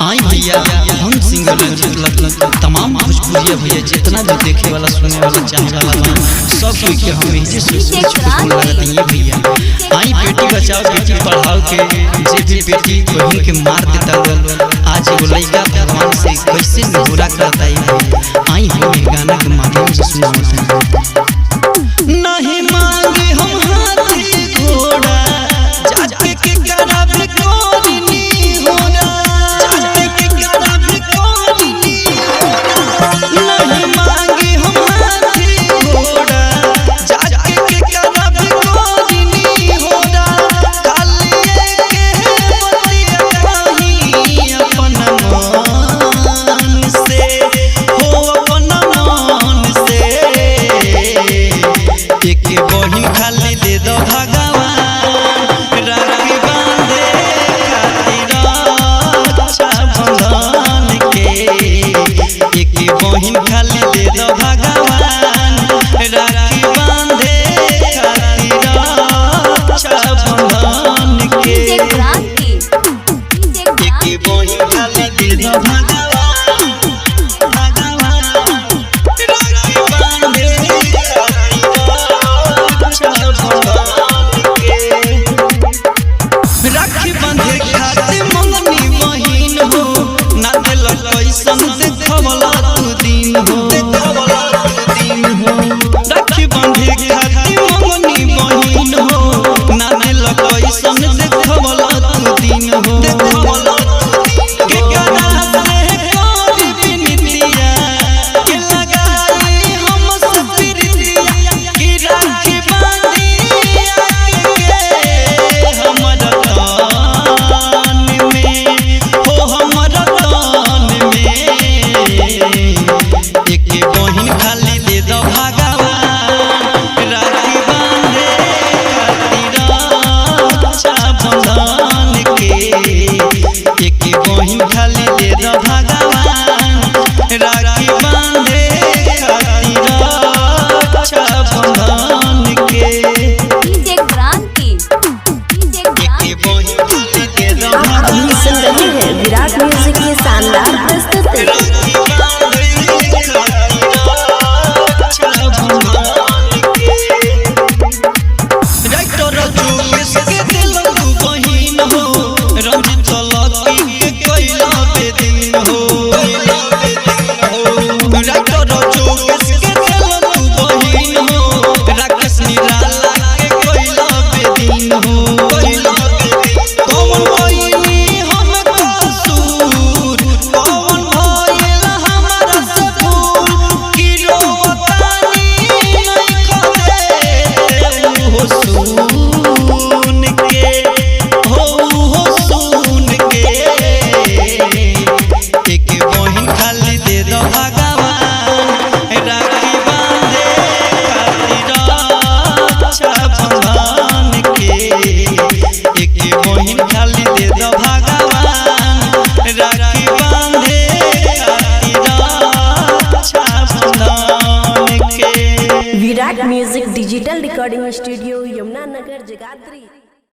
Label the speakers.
Speaker 1: आई भैया हम सिंगर तमाम भोजपुरिया भैया जितना भी देखे वाला सुने वाला चाहे वाला बा सब कोई के हम इसी से लागत है भैया। आई बेटी बचाओ बेटी पढ़ाओ के जे भी बेटी बहन के मार देता आज एगो लड़का भगवान से कैसे निहोरा करता है। आई हम गाना के माध्यम से सुनावत हैं। नहीं मांगे हम हाथी घोड़ा जाके के करब कोनी होना जाके के करब कोनी नहीं मांगे हम हाथी घोड़ा जाके के करब कोनी होना कालिए के बतिया कहीं अपन मन से हो अपन मन से एक बहिन खाली दे दो भगवान राखी बांधे खातिर अच्छा बंधन के एक बहिन खाली दे दो भगवान राखी बांधे खातिर अच्छा बंधन के एक बहिन खाली दे दो भगवान राखी बांधे खातिर मंगनी बहिन हो ना दिल कैसन देखवला तू दिन हो राखी बांधे खातिर मंगनी बहिन हो ना दिल कैसन देखवला तू दिन हो के गाना से कोरी बिनतिया के लगाई हम सब प्रीतिया की राखी बांधी एक बहिन खाली दे दो भगवान राखी बांधे खातिर अच्छा बंधन के एक बहिन खाली दे दो भगवान राखी बांधे खातिर अच्छा बंधन के एक बहिन खाली दे दो भगवान।
Speaker 2: सुन रहे हैं विराट म्यूजिक की शानदार प्रस्तुति। Virat music digital recording studio Yamuna Nagar जगात।